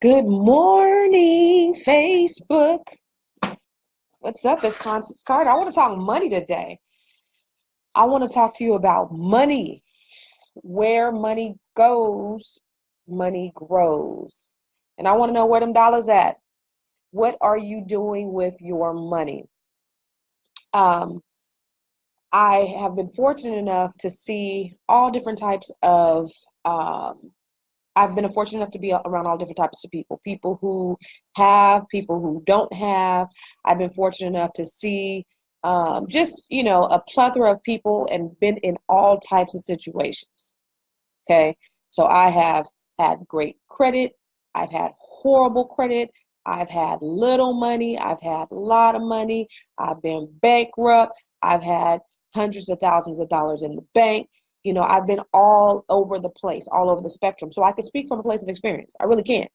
Good morning, Facebook. What's up? It's Constance Carter. I want to talk money today. I want to talk to you about money. Where money goes, money grows. And I want to know where them dollars at. What are you doing with your money? Um, I have been fortunate enough to see all different types of I've been fortunate enough to be around all different types of people, people who have, people who don't have. I've been fortunate enough to see a plethora of people and been in all types of situations. Okay. So I have had great credit. I've had horrible credit. I've had little money. I've had a lot of money. I've been bankrupt. I've had hundreds of thousands of dollars in the bank. I've been all over the place, all over the spectrum. So I can speak from a place of experience. I really can.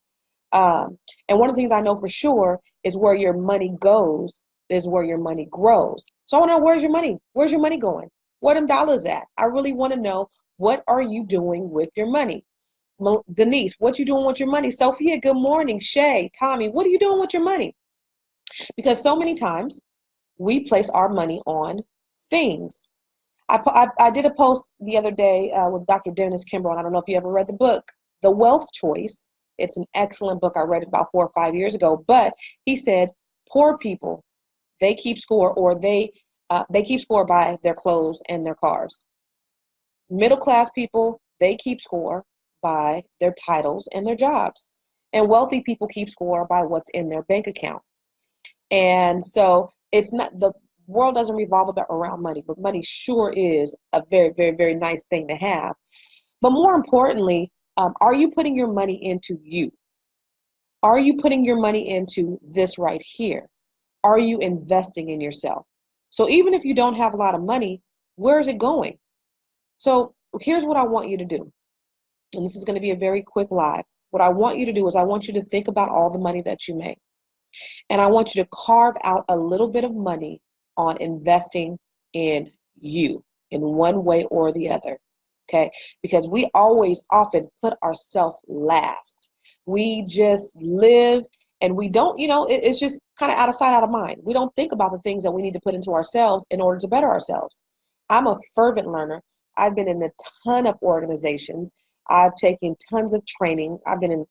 And one of the things I know for sure is where your money goes is where your money grows. So I want to know, where's your money? Where's your money going? Where them dollars at? I really want to know, what are you doing with your money? Denise, what you doing with your money? Sophia, good morning. Shay, Tommy, what are you doing with your money? Because so many times we place our money on things. I did a post the other day with Dr. Dennis Kimbrough. I don't know if you ever read the book, The Wealth Choice. It's an excellent book. I read it about 4 or 5 years ago. But he said, poor people, they keep score, or they keep score by their clothes and their cars. Middle class people, they keep score by their titles and their jobs. And wealthy people keep score by what's in their bank account. And so it's not, the world doesn't revolve around money, but money sure is a very, very, very nice thing to have. But more importantly, are you putting your money into you? Are you putting your money into this right here? Are you investing in yourself? So even if you don't have a lot of money, where is it going? So here's what I want you to do. And this is going to be a very quick live. What I want you to do is I want you to think about all the money that you make. And I want you to carve out a little bit of money on investing in you in one way or the other. Okay? Because we always often put ourselves last. We just live and we don't, it's just kind of out of sight, out of mind. We don't think about the things that we need to put into ourselves in order to better ourselves. I'm a fervent learner. I've been in a ton of organizations. I've taken tons of training. I've been in,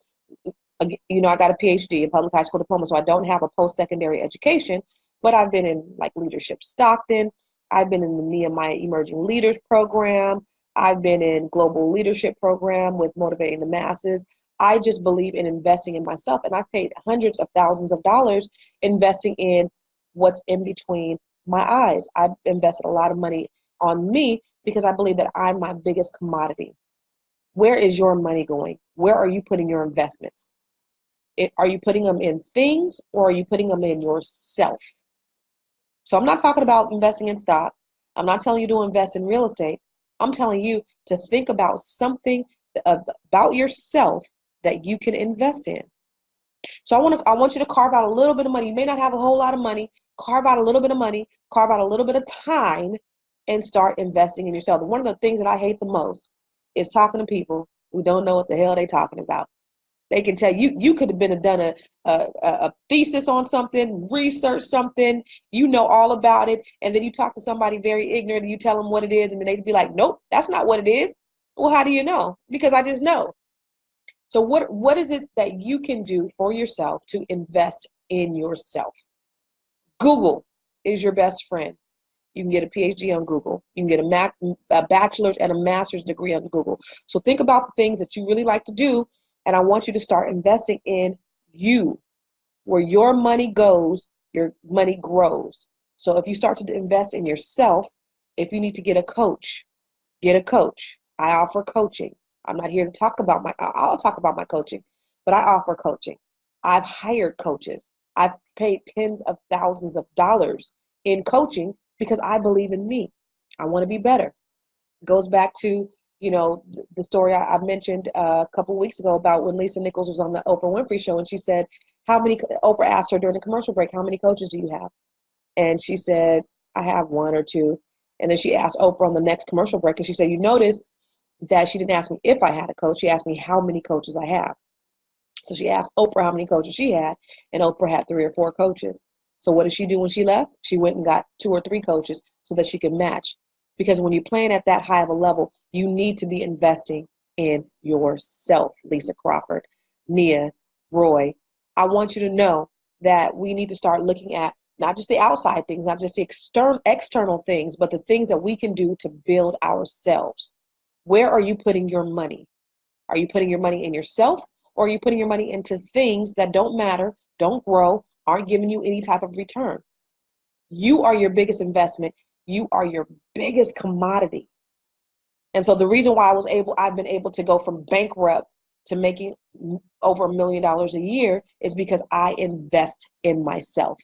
I got a PhD in public high school diploma, so I don't have a post-secondary education, but I've been in like Leadership Stockton. I've been in the Nehemiah Emerging Leaders Program. I've been in Global Leadership Program with Motivating the Masses. I just believe in investing in myself, and I've paid hundreds of thousands of dollars investing in what's in between my eyes. I've invested a lot of money on me because I believe that I'm my biggest commodity. Where is your money going? Where are you putting your investments? Are you putting them in things, or are you putting them in yourself? So I'm not talking about investing in stock. I'm not telling you to invest in real estate. I'm telling you to think about something about yourself that you can invest in. So I want you to carve out a little bit of money. You may not have a whole lot of money. Carve out a little bit of money, carve out a little bit of time, and start investing in yourself. One of the things that I hate the most is talking to people who don't know what the hell they're talking about. They can tell you could have done a thesis on something, research something, you know all about it, and then you talk to somebody very ignorant and you tell them what it is, and then they'd be like, nope, that's not what it is. Well, how do you know? Because I just know. So what is it that you can do for yourself to invest in yourself? Google is your best friend. You can get a PhD on Google. You can get a bachelor's and a master's degree on Google. So think about the things that you really like to do, and I want you to start investing in you. Where your money goes, your money grows. So if you start to invest in yourself, if you need to get a coach, get a coach. I offer coaching. I'm not here to talk about I'll talk about my coaching, but I offer coaching. I've hired coaches. I've paid tens of thousands of dollars in coaching because I believe in me. I want to be better. It goes back to, the story I mentioned a couple of weeks ago about when Lisa Nichols was on the Oprah Winfrey Show, and she said, Oprah asked her during the commercial break, how many coaches do you have? And she said, I have one or two. And then she asked Oprah on the next commercial break, and she said, you notice that she didn't ask me if I had a coach. She asked me how many coaches I have. So she asked Oprah how many coaches she had, and Oprah had 3 or 4 coaches. So what did she do when she left? She went and got 2 or 3 coaches so that she could match. Because when you're playing at that high of a level, you need to be investing in yourself. Lisa Crawford, Nia, Roy, I want you to know that we need to start looking at not just the outside things, not just the external things, but the things that we can do to build ourselves. Where are you putting your money? Are you putting your money in yourself, or are you putting your money into things that don't matter, don't grow, aren't giving you any type of return? You are your biggest investment. You are your biggest commodity. And so the reason why I've been able to go from bankrupt to making over $1 million a year is because I invest in myself.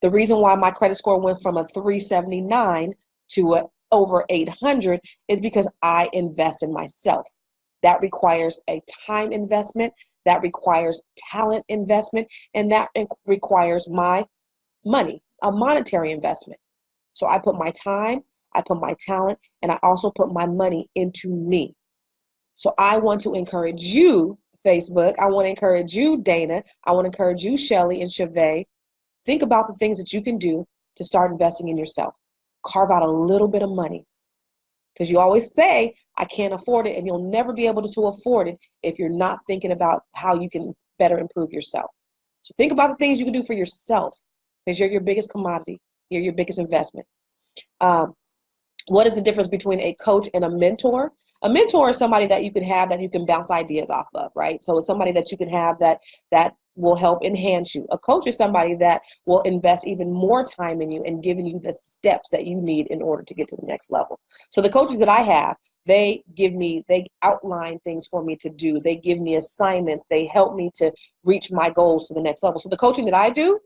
The reason why my credit score went from a 379 to over 800 is because I invest in myself. That requires a time investment, that requires talent investment, and that requires my money, a monetary investment. So I put my time, I put my talent, and I also put my money into me. So I want to encourage you, Facebook. I want to encourage you, Dana. I want to encourage you, Shelly and Chavez. Think about the things that you can do to start investing in yourself. Carve out a little bit of money. Because you always say, I can't afford it, and you'll never be able to afford it if you're not thinking about how you can better improve yourself. So think about the things you can do for yourself, because you're your biggest commodity. You're your biggest investment. What is the difference between a coach and a mentor? A mentor is somebody that you can have that you can bounce ideas off of, right? So it's somebody that you can have that will help enhance you. A coach is somebody that will invest even more time in you and giving you the steps that you need in order to get to the next level. So the coaches that I have, they outline things for me to do. They give me assignments. They help me to reach my goals to the next level. So the coaching that I do,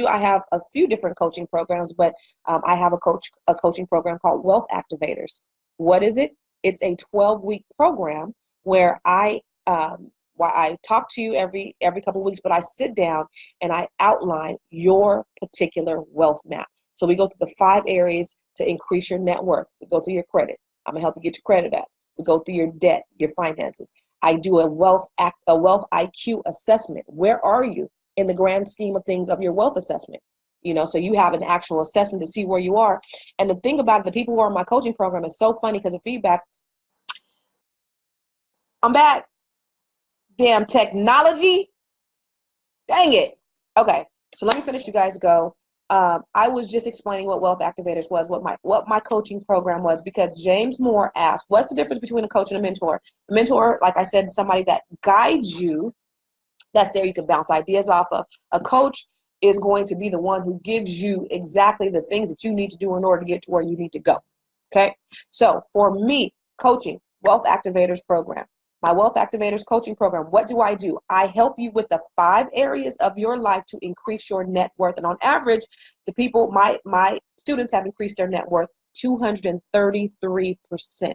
I have a few different coaching programs, but I have a coaching program called Wealth Activators. What is it? It's a 12-week program where I talk to you every couple of weeks, but I sit down and I outline your particular wealth map. So we go through the 5 areas to increase your net worth. We go through your credit. I'm gonna help you get your credit up. We go through your debt, your finances. I do a wealth IQ assessment. Where are you in the grand scheme of things of your wealth assessment? So you have an actual assessment to see where you are. And the thing about the people who are in my coaching program is so funny because of feedback. I'm back. Damn technology. Dang it. Okay, so let me finish. You guys go. I was just explaining what Wealth Activators was, what my coaching program was, because James Moore asked, what's the difference between a coach and a mentor? A mentor, like I said, is somebody that guides you. That's there you can bounce ideas off of. A coach is going to be the one who gives you exactly the things that you need to do in order to get to where you need to go. Okay, so for me, coaching, Wealth Activators program. My Wealth Activators coaching program, what do? I help you with the 5 areas of your life to increase your net worth. And on average, the people, my students have increased their net worth 233%.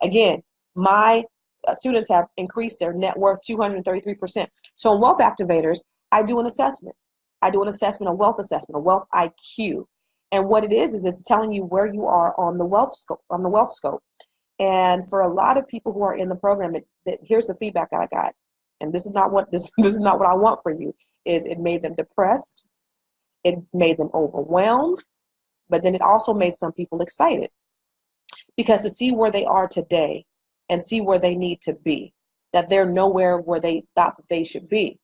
Again, my students have increased their net worth 233%. So in Wealth Activators, I do an assessment. I do an assessment, a wealth assessment, a wealth IQ. And what it is it's telling you where you are on the wealth scope. And for a lot of people who are in the program, here's the feedback that I got. And this is not what this is not what I want for you. Is it made them depressed, it made them overwhelmed, but then it also made some people excited. Because to see where they are today and see where they need to be, that they're nowhere where they thought that they should be.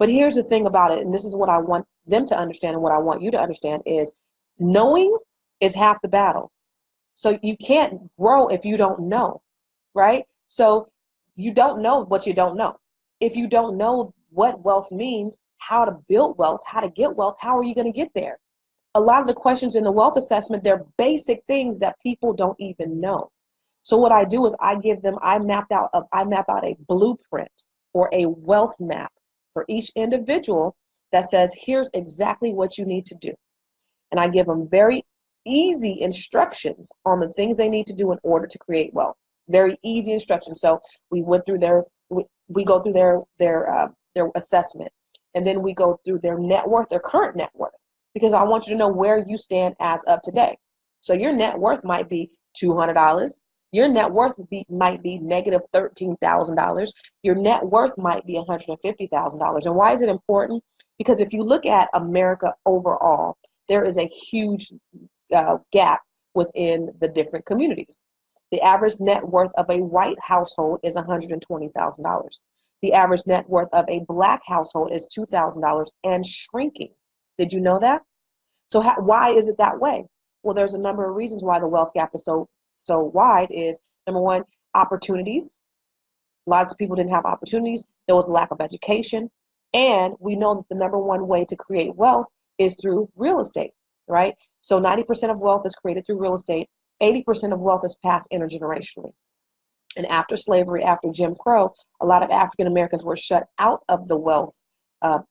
But here's the thing about it, and this is what I want them to understand and what I want you to understand is knowing is half the battle. So you can't grow if you don't know, right? So you don't know what you don't know. If you don't know what wealth means, how to build wealth, how to get wealth, how are you going to get there? A lot of the questions in the wealth assessment, they're basic things that people don't even know. So what I do is I map out a blueprint or a wealth map for each individual that says, here's exactly what you need to do. And I give them very easy instructions on the things they need to do in order to create wealth. Very easy instructions. So we go through their assessment, and then we go through their net worth, their current net worth, because I want you to know where you stand as of today. So your net worth might be $200, Your net worth might be negative $13,000. Your net worth might be $150,000. And why is it important? Because if you look at America overall, there is a huge gap within the different communities. The average net worth of a white household is $120,000. The average net worth of a black household is $2,000 and shrinking. Did you know that? So why is it that way? Well, there's a number of reasons why the wealth gap is so wide. Is number one, opportunities. Lots of people didn't have opportunities. There was a lack of education. And we know that the number one way to create wealth is through real estate, right? So 90% of wealth is created through real estate. 80% of wealth is passed intergenerationally. And after slavery, after Jim Crow, a lot of African Americans were shut out of the wealth of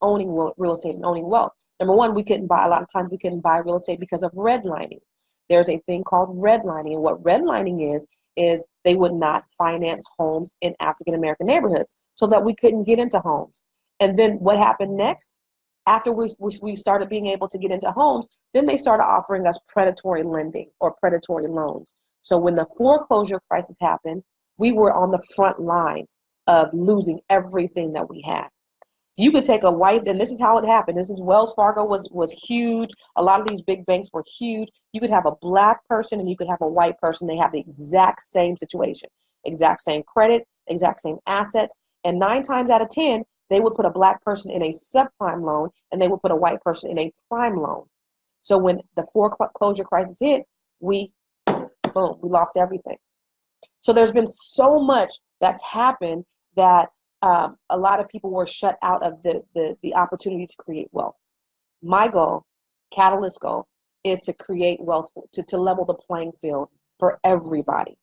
owning real estate and owning wealth. Number one, a lot of times we couldn't buy real estate because of redlining. There's a thing called redlining. And what redlining is they would not finance homes in African American neighborhoods so that we couldn't get into homes. And then what happened next? After we started being able to get into homes, then they started offering us predatory lending or predatory loans. So when the foreclosure crisis happened, we were on the front lines of losing everything that we had. You could take and this is how it happened. This is Wells Fargo was huge. A lot of these big banks were huge. You could have a black person and you could have a white person. They have the exact same situation, exact same credit, exact same assets. And 9 times out of 10, they would put a black person in a subprime loan and they would put a white person in a prime loan. So when the foreclosure crisis hit, we lost everything. So there's been so much that's happened that a lot of people were shut out of the opportunity to create wealth. My goal, Catalyst goal, is to create wealth, to level the playing field for everybody.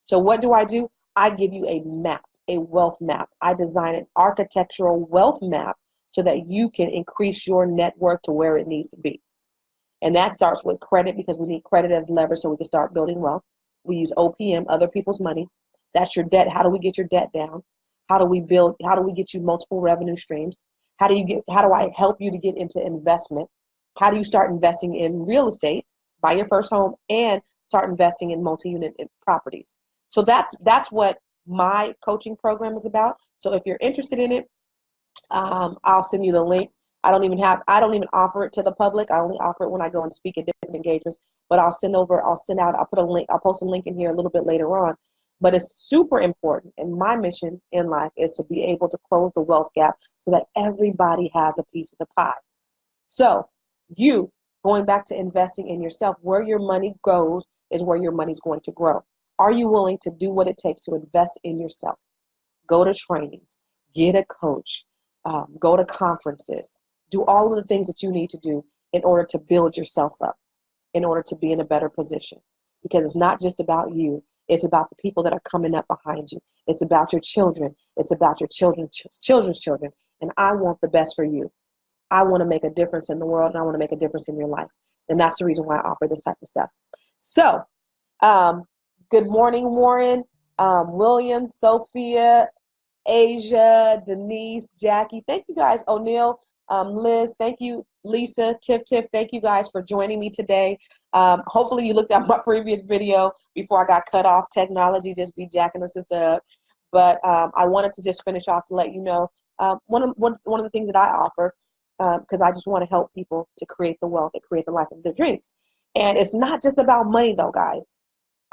So what do? I give you a map, a wealth map. I design an architectural wealth map so that you can increase your net worth to where it needs to be. And that starts with credit, because we need credit as leverage so we can start building wealth. We use OPM, other people's money. That's your debt. How do we get your debt down? How do we get you multiple revenue streams? How do I help you to get into investment? How do you start investing in real estate, buy your first home, and start investing in multi-unit properties? So that's what my coaching program is about. So if you're interested in it, I'll send you the link. I don't even offer it to the public. I only offer it when I go and speak at different engagements. But I'll post a link in here a little bit later on. But it's super important. And my mission in life is to be able to close the wealth gap so that everybody has a piece of the pie. So going back to investing in yourself, where your money goes is where your money's going to grow. Are you willing to do what it takes to invest in yourself? Go to trainings, get a coach, go to conferences, do all of the things that you need to do in order to build yourself up, in order to be in a better position. Because it's not just about you. It's about the people that are coming up behind you. It's about your children. It's about your children's children. And I want the best for you. I want to make a difference in the world, and I want to make a difference in your life. And that's the reason why I offer this type of stuff. So, good morning, Warren, William, Sophia, Asia, Denise, Jackie. Thank you guys. O'Neill, Liz, thank you. Lisa, Tiff, thank you guys for joining me today. Hopefully you looked at my previous video before I got cut off. Technology just be jacking the sister up. But I wanted to just finish off to let you know one of the things that I offer, because I just want to help people to create the wealth and create the life of their dreams. And it's not just about money though, guys.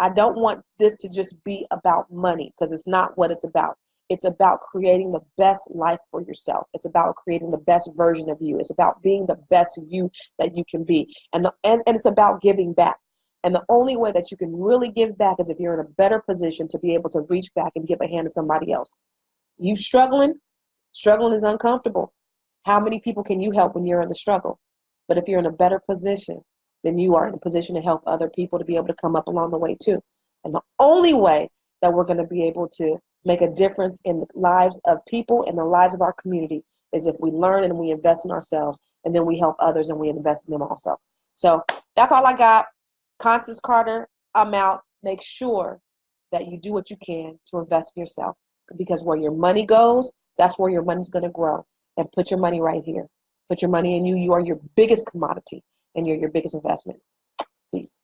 I don't want this to just be about money, because it's not what it's about. It's about creating the best life for yourself. It's about creating the best version of you. It's about being the best you that you can be. And it's about giving back. And the only way that you can really give back is if you're in a better position to be able to reach back and give a hand to somebody else. You struggling? Struggling is uncomfortable. How many people can you help when you're in the struggle? But if you're in a better position, then you are in a position to help other people to be able to come up along the way too. And the only way that we're going to be able to make a difference in the lives of people and the lives of our community is if we learn and we invest in ourselves, and then we help others and we invest in them also. So that's all I got. Constance Carter, I'm out. Make sure that you do what you can to invest in yourself, because where your money goes, that's where your money's going to grow. And put your money right here. Put your money in you. You are your biggest commodity and you're your biggest investment. Peace.